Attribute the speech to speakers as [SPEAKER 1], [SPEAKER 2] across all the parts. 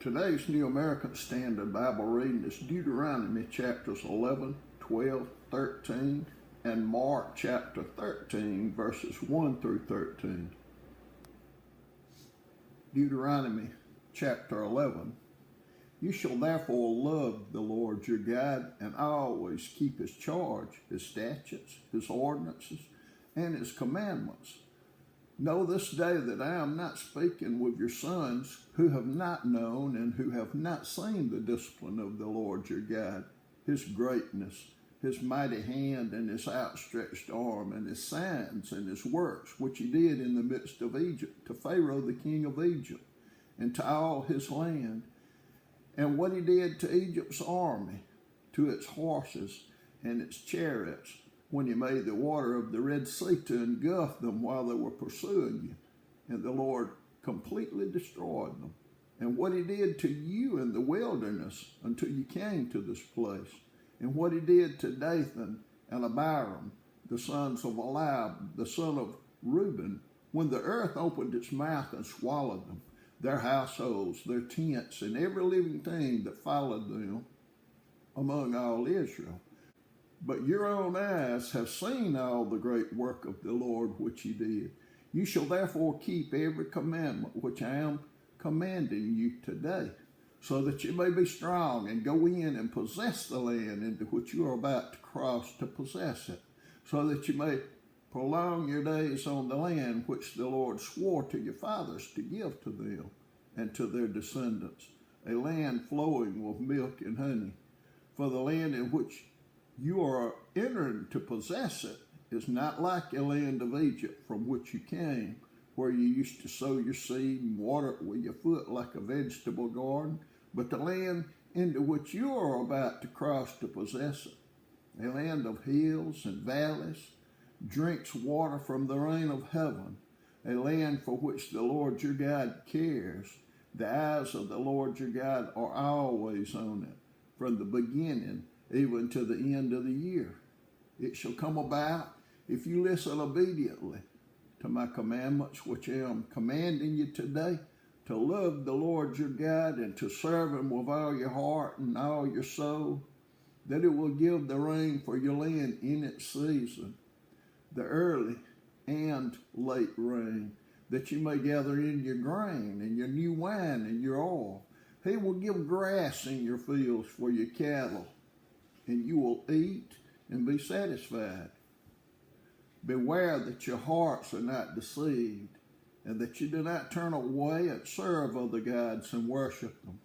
[SPEAKER 1] Today's New American Standard Bible reading is Deuteronomy chapters 11, 12, 13, and Mark chapter 13, verses 1 through 13. Deuteronomy chapter 11. You shall therefore love the Lord your God and always keep his charge, his statutes, his ordinances, and his commandments. Know this day that I am not speaking with your sons who have not known and who have not seen the discipline of the Lord your God, his greatness, his mighty hand and his outstretched arm and his signs and his works, which he did in the midst of Egypt, to Pharaoh the king of Egypt, and to all his land, and what he did to Egypt's army, to its horses and its chariots, when he made the water of the Red Sea to engulf them while they were pursuing you, and the Lord completely destroyed them. And what he did to you in the wilderness until you came to this place, and what he did to Dathan and Abiram, the sons of Eliab, the son of Reuben, when the earth opened its mouth and swallowed them, their households, their tents, and every living thing that followed them among all Israel. But your own eyes have seen all the great work of the Lord which he did. You shall therefore keep every commandment which I am commanding you today, so that you may be strong and go in and possess the land into which you are about to cross to possess it, so that you may prolong your days on the land which the Lord swore to your fathers to give to them and to their descendants, a land flowing with milk and honey. For the land in which you are entering to possess it is not like the land of Egypt from which you came, where you used to sow your seed and water it with your foot like a vegetable garden, but the land into which you are about to cross to possess it, a land of hills and valleys, drinks water from the rain of heaven, a land for which the Lord your God cares. The eyes of the Lord your God are always on it, from the beginning even to the end of the year. It shall come about, if you listen obediently to my commandments which I am commanding you today, to love the Lord your God and to serve him with all your heart and all your soul, that it will give the rain for your land in its season, the early and late rain, that you may gather in your grain and your new wine and your oil. He will give grass in your fields for your cattle, and you will eat and be satisfied. Beware that your hearts are not deceived, and that you do not turn away and serve other gods and worship them.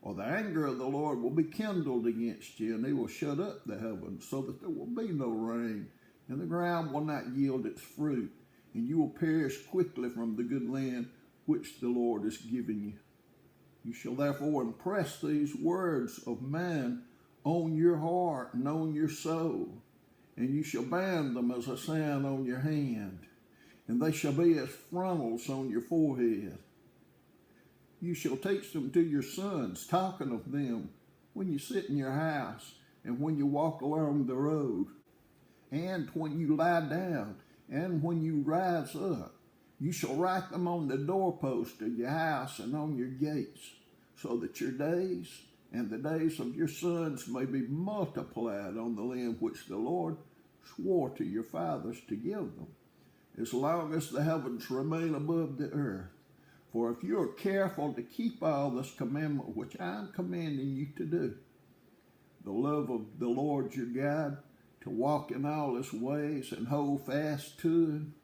[SPEAKER 1] Or the anger of the Lord will be kindled against you, and he will shut up the heavens, so that there will be no rain, and the ground will not yield its fruit, and you will perish quickly from the good land which the Lord is giving you. You shall therefore impress these words of mine on your heart and on your soul, and you shall bind them as a sign on your hand, and they shall be as frontals on your forehead. You shall teach them to your sons, talking of them when you sit in your house, and when you walk along the road, and when you lie down, and when you rise up. You shall write them on the doorpost of your house and on your gates, so that your days and the days of your sons may be multiplied on the land which the Lord swore to your fathers to give them, as long as the heavens remain above the earth. For if you are careful to keep all this commandment which I am commanding you to do, the love of the Lord your God, to walk in all his ways and hold fast to him,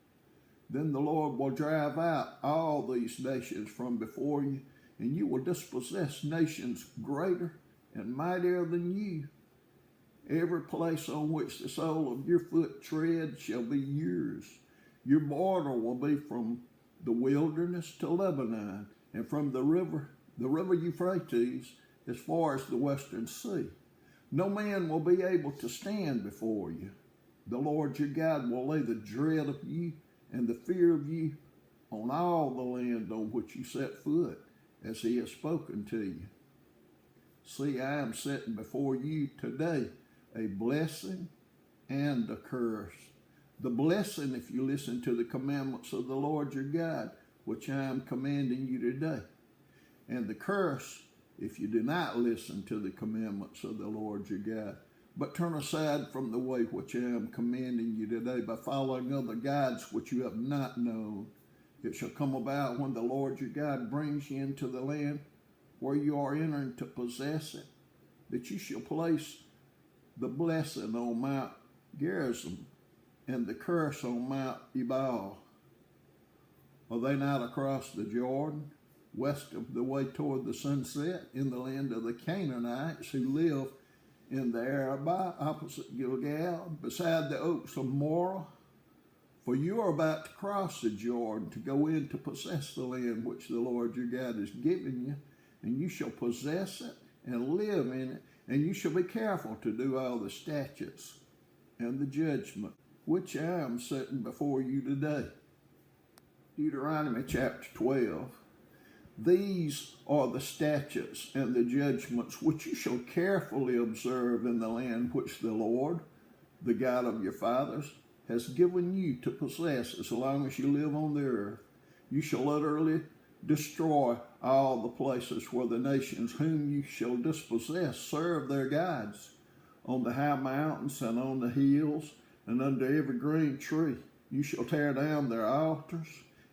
[SPEAKER 1] then the Lord will drive out all these nations from before you, and you will dispossess nations greater and mightier than you. Every place on which the sole of your foot treads shall be yours. Your border will be from the wilderness to Lebanon, and from the river Euphrates, as far as the western sea. No man will be able to stand before you. The Lord your God will lay the dread of you and the fear of you on all the land on which you set foot, as he has spoken to you. See, I am setting before you today a blessing and a curse. The blessing, if you listen to the commandments of the Lord your God, which I am commanding you today. and the curse if you do not listen to the commandments of the Lord your God, but turn aside from the way which I am commanding you today by following other gods which you have not known. It shall come about when the Lord your God brings you into the land where you are entering to possess it, that you shall place the blessing on Mount Gerizim and the curse on Mount Ebal. Are they not across the Jordan, west of the way toward the sunset, in the land of the Canaanites who live in the Arabah, opposite Gilgal, beside the oaks of Morah? For you are about to cross the Jordan to go in to possess the land which the Lord your God has given you, and you shall possess it and live in it, and you shall be careful to do all the statutes and the judgment which I am setting before you today. Deuteronomy chapter 12. These are the statutes and the judgments which you shall carefully observe in the land which the Lord, the God of your fathers, has given you to possess as long as you live on the earth. You shall utterly destroy all the places where the nations whom you shall dispossess serve their gods, on the high mountains and on the hills and under every green tree. You shall tear down their altars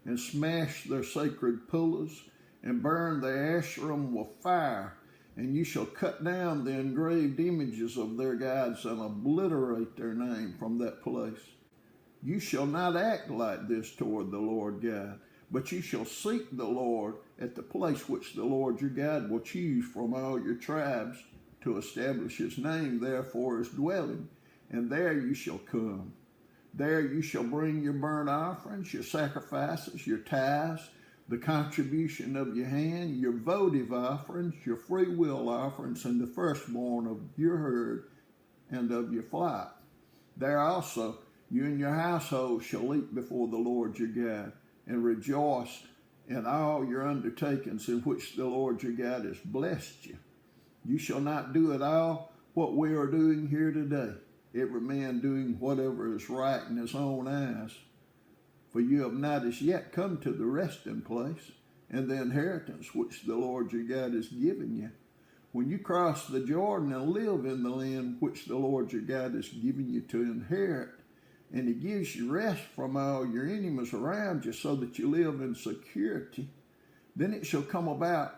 [SPEAKER 1] and smash their sacred pillars and burn their Asherim with fire. And you shall cut down the engraved images of their gods and obliterate their name from that place. You shall not act like this toward the Lord God, but you shall seek the Lord at the place which the Lord your God will choose from all your tribes to establish his name there for his dwelling, and there you shall come. There you shall bring your burnt offerings, your sacrifices, your tithes, the contribution of your hand, your votive offerings, your free will offerings, and the firstborn of your herd and of your flock. There also you and your household shall eat before the Lord your God, and rejoice in all your undertakings in which the Lord your God has blessed you. You shall not do at all what we are doing here today, every man doing whatever is right in his own eyes. For you have not as yet come to the resting place and the inheritance which the Lord your God has given you. When you cross the Jordan and live in the land which the Lord your God has given you to inherit, and he gives you rest from all your enemies around you so that you live in security, then it shall come about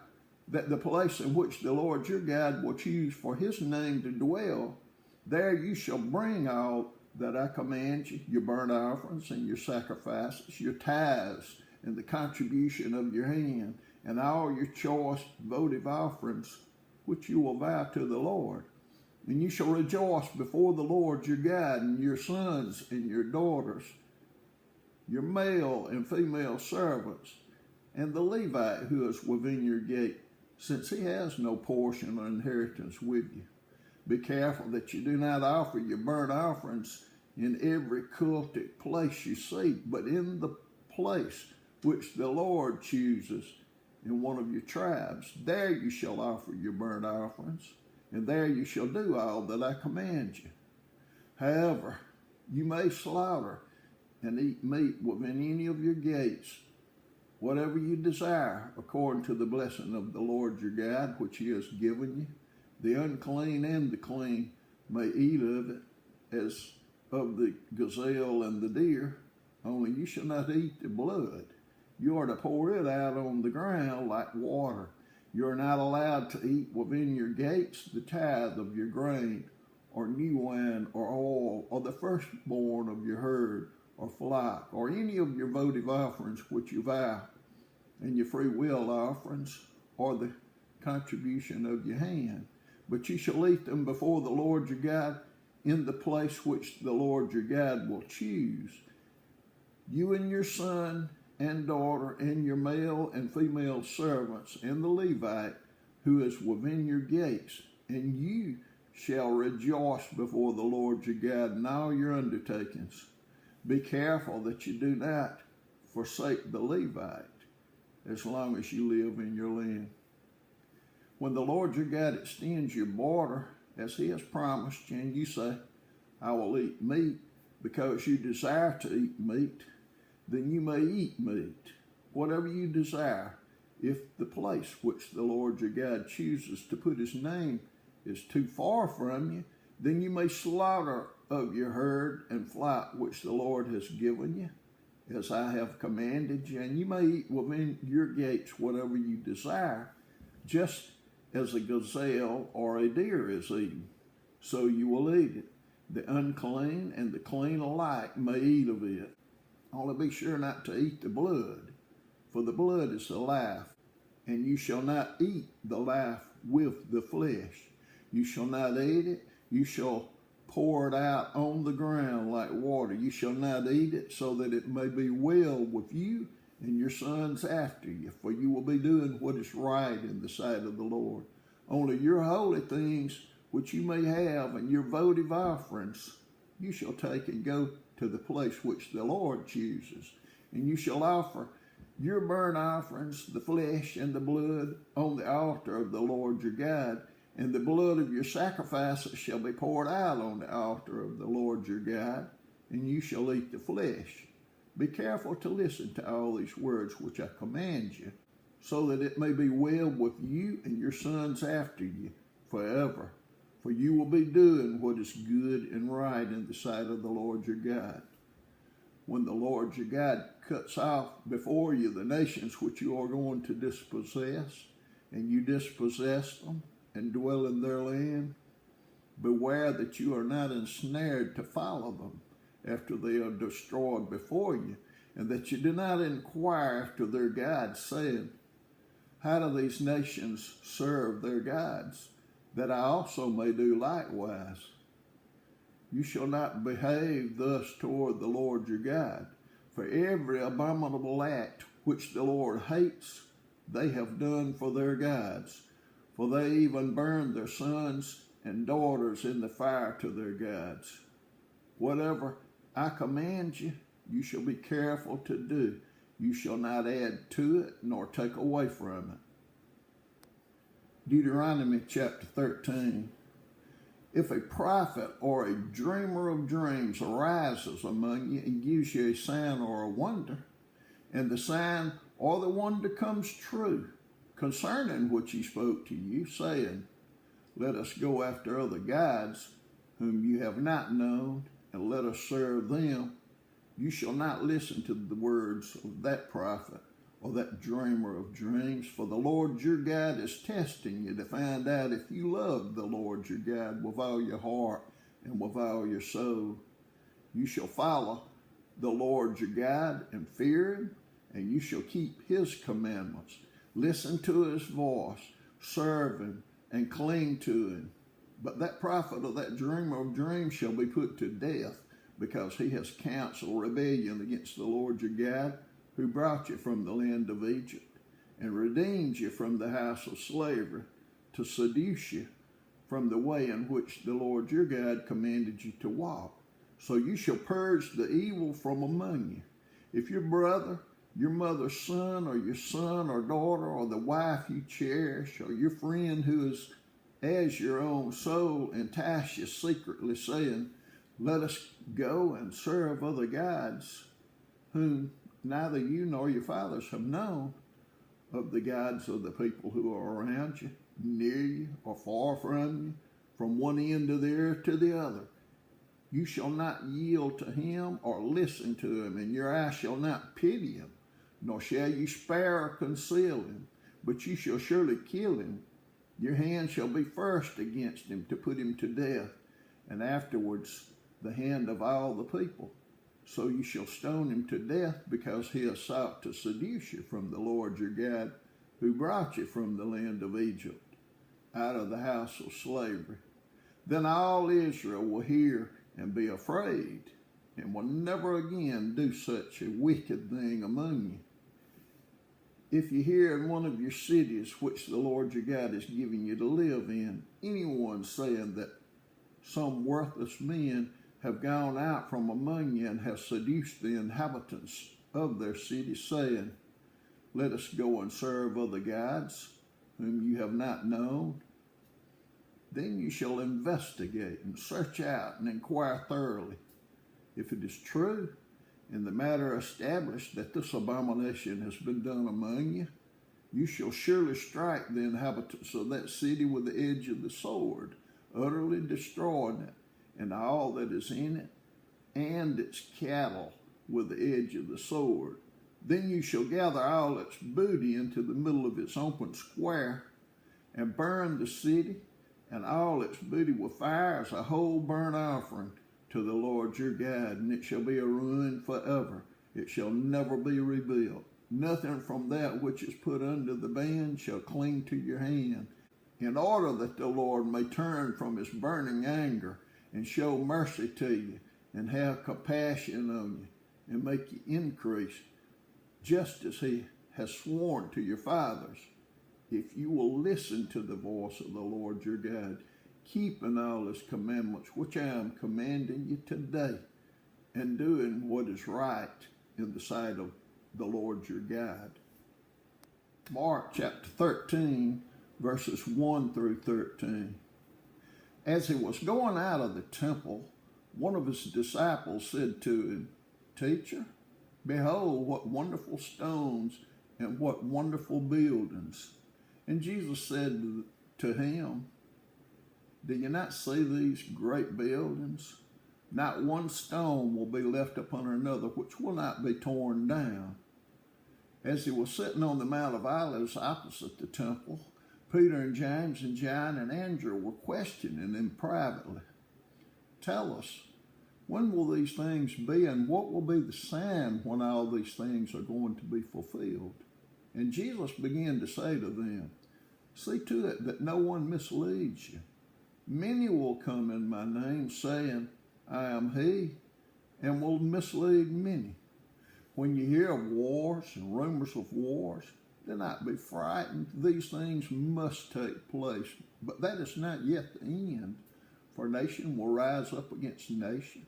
[SPEAKER 1] that the place in which the Lord your God will choose for his name to dwell, there you shall bring all that I command you, your burnt offerings and your sacrifices, your tithes and the contribution of your hand, and all your choice votive offerings which you will vow to the Lord. And you shall rejoice before the Lord your God, and your sons and your daughters, your male and female servants, and the Levite who is within your gate, since he has no portion or inheritance with you. Be careful that you do not offer your burnt offerings in every cultic place you seek, but in the place which the Lord chooses in one of your tribes. There you shall offer your burnt offerings, and there you shall do all that I command you. However, you may slaughter and eat meat within any of your gates, whatever you desire, according to the blessing of the Lord your God, which he has given you. The unclean and the clean may eat of it, as of the gazelle and the deer, only you shall not eat the blood. You are to pour it out on the ground like water. You are not allowed to eat within your gates the tithe of your grain, or new wine, or oil, or the firstborn of your herd, or flock, or any of your votive offerings which you vow, and your free will offerings, or the contribution of your hand. But you shall eat them before the Lord your God in the place which the Lord your God will choose. You and your son and daughter and your male and female servants and the Levite who is within your gates, and you shall rejoice before the Lord your God in all your undertakings. Be careful that you do not forsake the Levite as long as you live in your land. When the Lord your God extends your border as he has promised you, and you say, I will eat meat because you desire to eat meat, then you may eat meat, whatever you desire, If the place which the Lord your God chooses to put his name is too far from you, then you may slaughter of your herd and flock which the Lord has given you, as I have commanded you, and you may eat within your gates whatever you desire, just as a gazelle or a deer is eaten. So you will eat it. The unclean and the clean alike may eat of it. Only be sure not to eat the blood, for the blood is the life, and you shall not eat the life with the flesh. You shall not eat it. You shall pour it out on the ground like water. You shall not eat it, so that it may be well with you and your sons after you, for you will be doing what is right in the sight of the Lord. Only your holy things which you may have and your votive offerings you shall take and go to the place which the Lord chooses. And you shall offer your burnt offerings, the flesh and the blood, on the altar of the Lord your God, and the blood of your sacrifices shall be poured out on the altar of the Lord your God, and you shall eat the flesh. Be careful to listen to all these words which I command you, so that it may be well with you and your sons after you forever. For you will be doing what is good and right in the sight of the Lord your God. When the Lord your God cuts off before you the nations which you are going to dispossess, and you dispossess them and dwell in their land, beware that you are not ensnared to follow them after they are destroyed before you, and that you do not inquire after their gods, saying, how do these nations serve their gods, that I also may do likewise? You shall not behave thus toward the Lord your God, for every abominable act which the Lord hates, they have done for their gods, for they even burned their sons and daughters in the fire to their gods. Whatever I command you, you shall be careful to do. You shall not add to it nor take away from it. Deuteronomy chapter 13. If a prophet or a dreamer of dreams arises among you and gives you a sign or a wonder, and the sign or the wonder comes true concerning which he spoke to you, saying, let us go after other gods whom you have not known, and let us serve them, you shall not listen to the words of that prophet or that dreamer of dreams, for the Lord your God is testing you to find out if you love the Lord your God with all your heart and with all your soul. You shall follow the Lord your God and fear him, and you shall keep his commandments. Listen to his voice, serve him, and cling to him. But that prophet or that dreamer of dreams shall be put to death, because he has counseled rebellion against the Lord your God, who brought you from the land of Egypt, and redeemed you from the house of slavery, to seduce you from the way in which the Lord your God commanded you to walk. So you shall purge the evil from among you. If your brother, your mother's son, or your son or daughter, or the wife you cherish, or your friend who is as your own soul entice you secretly, saying, let us go and serve other gods, whom neither you nor your fathers have known, of the gods of the people who are around you, near you, or far from you, from one end of the earth to the other. You shall not yield to him or listen to him, and your eye shall not pity him, nor shall you spare or conceal him, but you shall surely kill him. Your hand shall be first against him to put him to death, and afterwards the hand of all the people. So you shall stone him to death, because he has sought to seduce you from the Lord your God, who brought you from the land of Egypt, out of the house of slavery. Then all Israel will hear and be afraid, and will never again do such a wicked thing among you. If you hear in one of your cities, which the Lord your God is giving you to live in, anyone saying that some worthless men have gone out from among you and have seduced the inhabitants of their city, saying, let us go and serve other gods whom you have not known, then you shall investigate and search out and inquire thoroughly. If it is true, and the matter established that this abomination has been done among you, You shall surely strike the inhabitants of that city with the edge of the sword, utterly destroying it, and all that is in it, and its cattle with the edge of the sword. Then you shall gather all its booty into the middle of its open square, and burn the city and all its booty with fire as a whole burnt offering to the Lord your God, and it shall be a ruin forever. It shall never be rebuilt. Nothing from that which is put under the ban shall cling to your hand, in order that the Lord may turn from his burning anger and show mercy to you, and have compassion on you, and make you increase, just as he has sworn to your fathers, if you will listen to the voice of the Lord your God, keeping all his commandments, which I am commanding you today, and doing what is right in the sight of the Lord your God. Mark chapter 13, verses 1 through 13. As he was going out of the temple, one of his disciples said to him, Teacher, behold, what wonderful stones and what wonderful buildings. And Jesus said to him, Do you not see these great buildings? Not one stone will be left upon another which will not be torn down. As he was sitting on the Mount of Olives opposite the temple, Peter and James and John and Andrew were questioning him privately. Tell us, when will these things be, and what will be the sign when all these things are going to be fulfilled? And Jesus began to say to them, See to it that no one misleads you. Many will come in my name, saying, I am he, and will mislead many. When you hear of wars and rumors of wars, do not be frightened. These things must take place, but that is not yet the end. For nation will rise up against nation,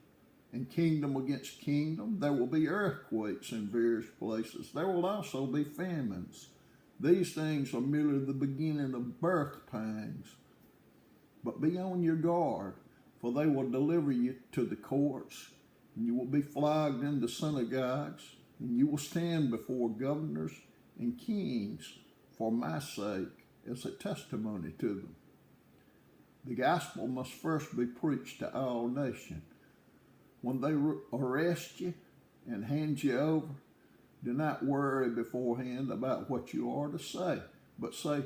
[SPEAKER 1] and kingdom against kingdom. There will be earthquakes in various places. There will also be famines. These things are merely the beginning of birth pangs. But be on your guard, for they will deliver you to the courts, and you will be flogged in the synagogues, and you will stand before governors and kings for my sake as a testimony to them. The gospel must first be preached to all nations. When they arrest you and hand you over, do not worry beforehand about what you are to say, but say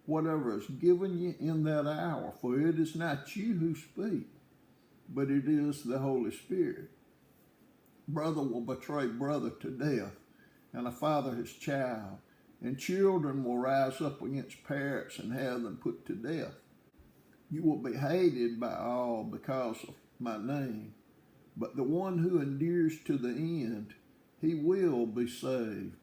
[SPEAKER 1] whatever is given you in that hour, for it is not you who speak, but it is the Holy Spirit. Brother will betray brother to death, and a father his child, and children will rise up against parents and have them put to death. You will be hated by all because of my name, but the one who endures to the end, he will be saved.